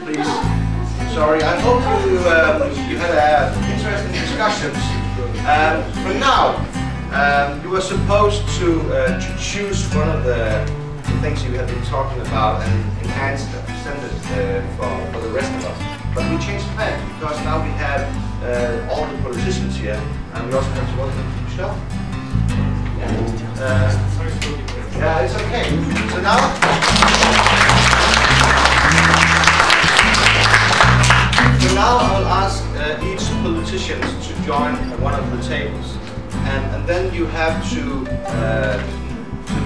please. Sorry, I hope you had interesting discussions. For now, you are supposed to choose one of the things you have been talking about and enhance it, present it for the rest of us. But we changed plans because now we have all the politicians here, and we also have to welcome Michelle. Yeah, it's okay. So now, I will ask each politician to join one of the tables, and then you have to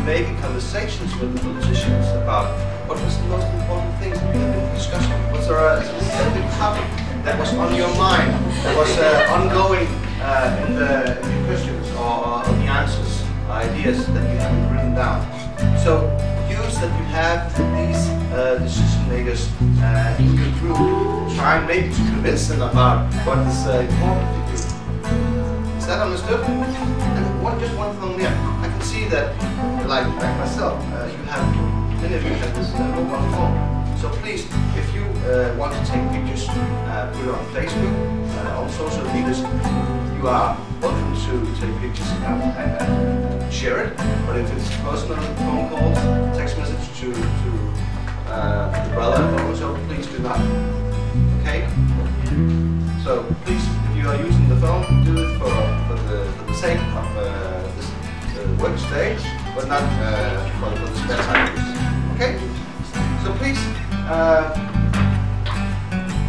make conversations with the politicians about what was the most important things that you have been discussing. Was there a specific topic that was on your mind, that was ongoing in the questions or the answers, ideas that you haven't written down? So use that you have these decision makers in your group, try maybe to convince them about what is important to you. Is that understood? And just one thing there. I can see that, like myself, you have many of you have this mobile phone. So please, if you want to take pictures, put it on Facebook, on social medias, you are welcome to take pictures and share it. But if it's personal phone calls, text message to the brother or so, please do not. Okay? So please, if you are using the phone, do it for the sake of this work stage, but not for the spare time use. Okay? So please,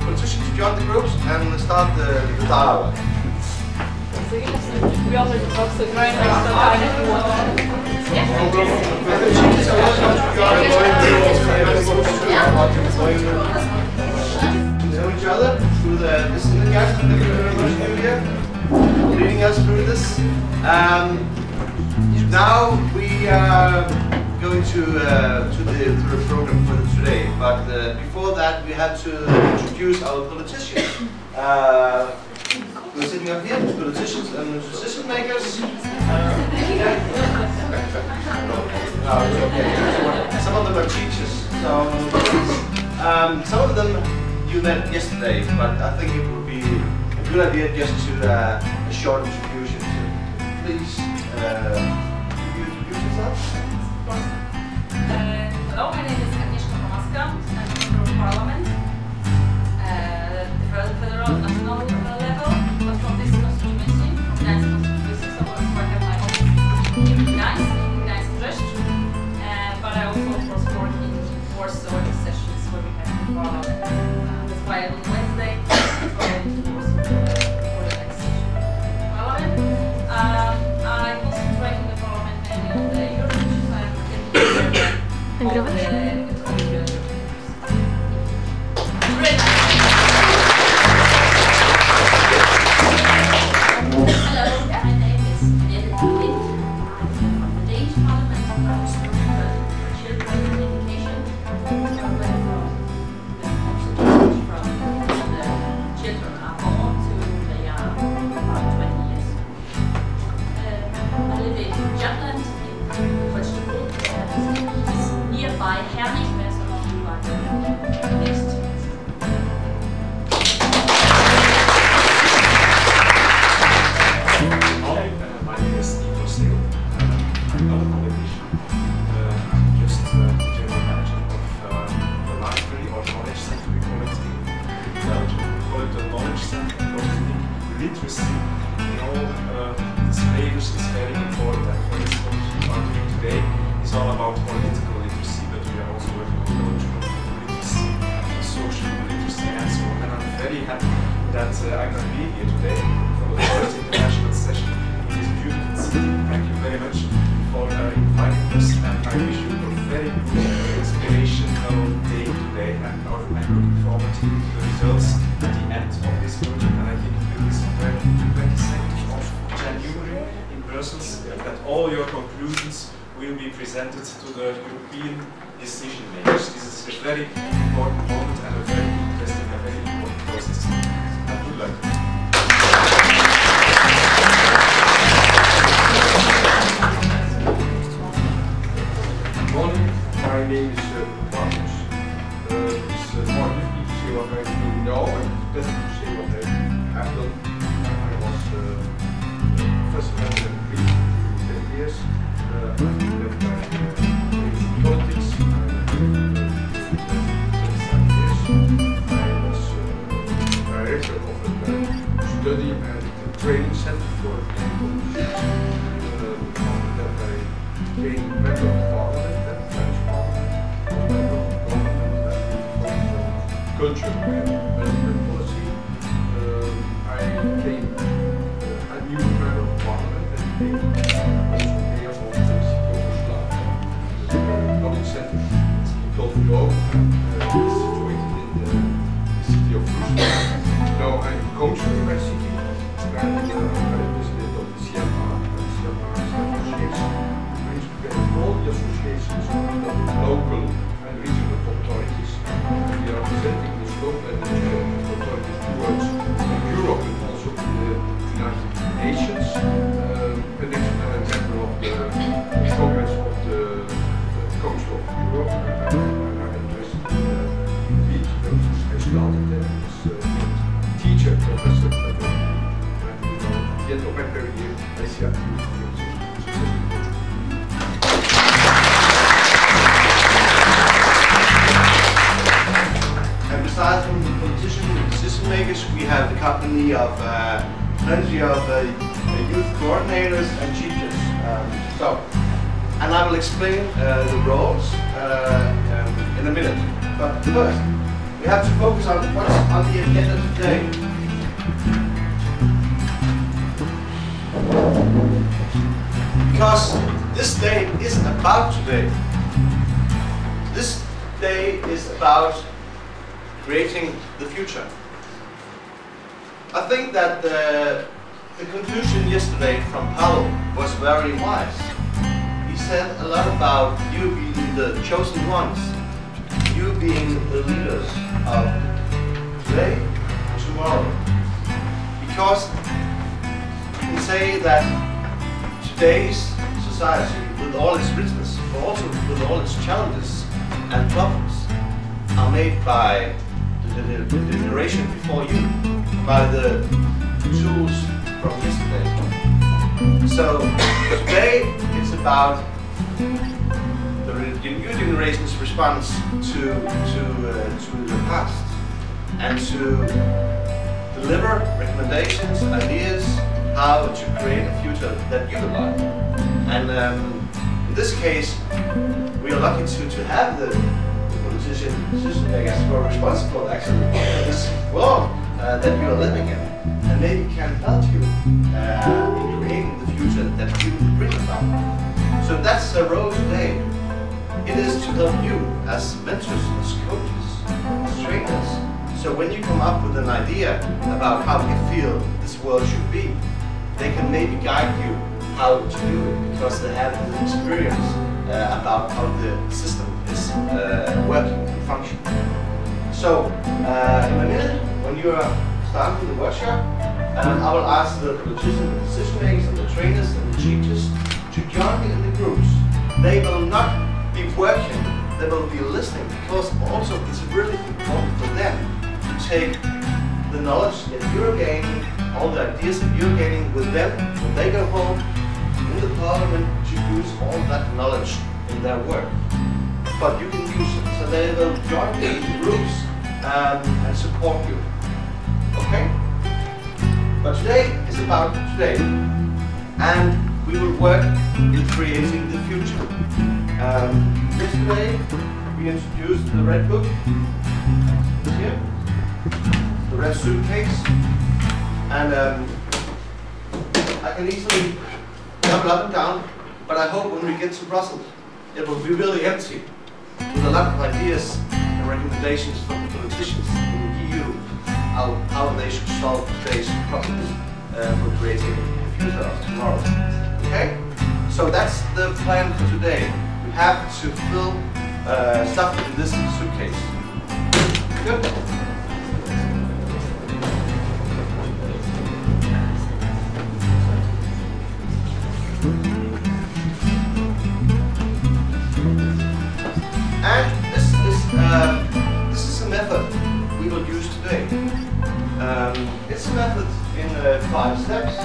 politicians join the groups and start the dialogue. We already talked, so it's very nice to time if you want. Know each other through this is the guys that we're here, leading us through this. Now we are going to the program for today, but before that we have to introduce our politicians. We're sitting up here, politicians and decision makers. Some of them are teachers, so some of them you met yesterday, but I think it would be a good idea just to a short introduction. So please, you introduce yourself. Hello, my name is I'm a member of Parliament, federal, national level, but from this constituency, Gdańsk constituency, so I have my office in Gdańsk, but I also of course work in Warsaw in sessions where we have the Parliament. That's why on Wednesday, for the next session of Parliament. I concentrate in the Parliament mainly on the European issues. I am getting presented to the European decision makers. This is a very important moment and a very interesting, a very important process. And good luck. Good morning, my name is Marcus. It's more what I do now, and better to say what I have done. I was professor at Greece for 10 years. I left my politics. I was director of a study and training center for politicians. After that, I became member of parliament and French parliament, member of government, culture and development policy. I became a new member of parliament and became also mayor of the city of Oslo, the knowledge center called OUE, situated in the city of Oslo. Now I'm a coach in my city. I'm president of the CMR, association, which together all the associations of local and regional authorities. We are presenting the scope and the authorities towards Europe and also to the United Nations. And this is an example of the progress of the Council of Europe. I'm interested in the I started there as a teacher, professor. At the end of my career, I see a And besides from the politicians and decision makers, we have the company of plenty of youth coordinators and teachers. And I will explain the roles in a minute. But first, we have to focus on what's on the agenda today. Because this day isn't about today. This day is about creating the future. I think that the conclusion yesterday from Paulo was very wise. He said a lot about you being the chosen ones, you being the leaders of today and tomorrow. Because you can say that today's society, with all its richness, but also with all its challenges and problems, are made by the generation before you, by the tools from yesterday. So today it's about the new generation's response to the past and to deliver recommendations, ideas, how to create a future that you would like. And in this case, we are lucky to have the politician, decision makers who are responsible actually for this world that you are living in, and maybe can help you in creating the future that you bring about. So that's the role today. It is to help you as mentors, as coaches, as trainers. So when you come up with an idea about how you feel this world should be, they can maybe guide you how to do it because they have the experience about how the system is working and functioning. So in a minute, when you are starting the workshop, I will ask the politicians, the decision makers, and the trainers and the teachers to join me in the groups. They will not be working, they will be listening, because also it's really important for them to take the knowledge that you're gaining, all the ideas that you're gaining with them when they go home in the parliament, to use all that knowledge in their work. But you can use it, so they will join you in groups and support you. Okay? But today is about today, and we will work in creating the future. Yesterday we introduced the red book, here, the red suitcase, and I can easily double up and down, but I hope when we get to Brussels it will be really empty, with a lot of ideas and recommendations from the politicians in the EU how they should solve today's problems for creating the future of tomorrow. Okay? So that's the plan for today. We have to fill stuff in this suitcase. Good? And this is a method we will will use today. It's a method in 5 steps,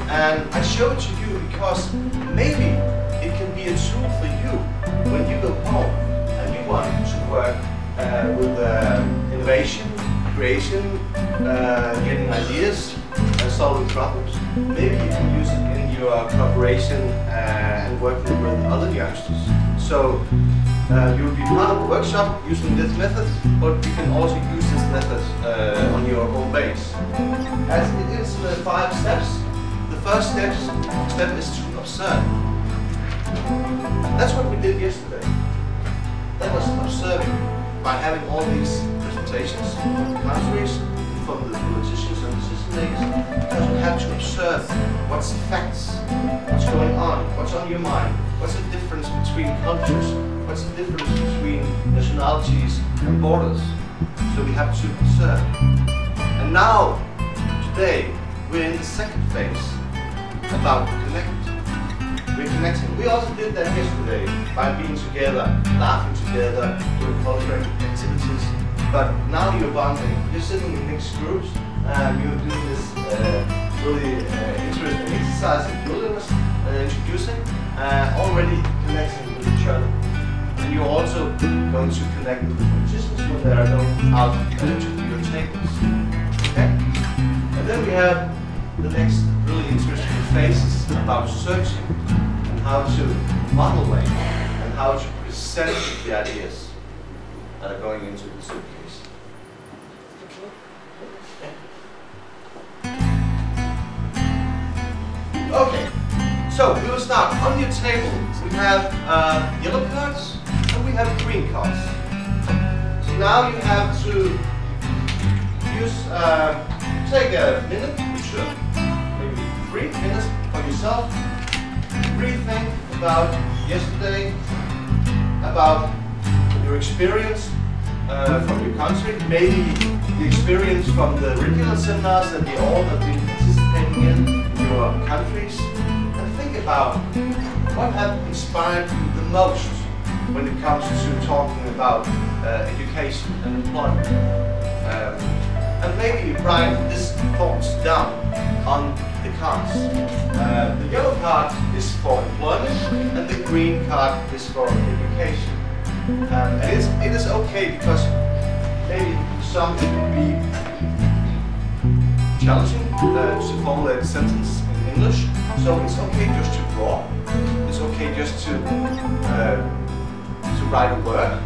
and I show it to you because maybe it can be a tool for you when you go home and you want to work with innovation, creation, getting ideas, solving problems. Maybe you can use it in your cooperation and working with other youngsters. So you'll be part of a workshop using this method, but you can also use this method on your home base. As it is 5 steps, the first step is to observe. That's what we did yesterday. That was observing by having all these presentations from the countries, from the politicians and decision makers. Because we have to observe what's the facts, what's going on, what's on your mind, what's the difference between cultures, what's the difference between nationalities and borders. So we have to observe. And now, today, we're in the second phase about connect. We're connecting. We also did that yesterday by being together, laughing together, doing cultural activities. But now you're bonding. You're sitting in mixed groups and you're doing this really interesting exercise that Julian was introducing, already connecting with each other. And you're also going to connect with the politicians when they are going out to your tables. Okay? And then we have the next really interesting phases about searching and how to model and how to present the ideas that are going into the suitcase. Okay, so we will start. On your table we have yellow cards and we have green cards. So now you have to use, take a minute, maybe 3 minutes for yourself. Rethink about yesterday, about your experience from your country, maybe the experience from the regular seminars that we all have been participating in your countries, and think about what have inspired you the most when it comes to talking about education and employment. And maybe write these thoughts down on the cards. The yellow card is for employment and the green card is for education. And it is okay because maybe some it would be challenging to formulate a sentence in English. So it's okay just to draw. It's okay just to write a word.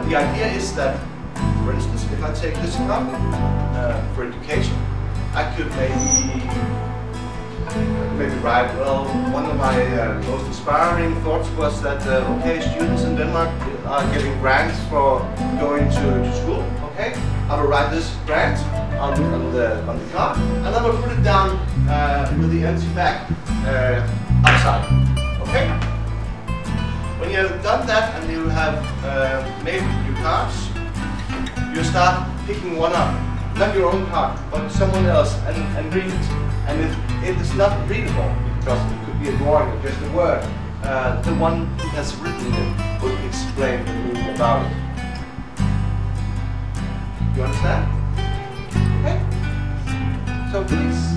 The idea is that, for instance, if I take this card for education, I could maybe write, well, one of my most inspiring thoughts was that, okay, students in Denmark are getting grants for going to school, okay? I will write this grant on the card, and I will put it down with the empty bag outside, okay? When you have done that and you have made your cards, you start picking one up. Not your own card, but someone else, and read it. And if it is not readable, because it could be a drawing or just a word, the one who has written it will explain the meaning about it. You understand? Okay? So please.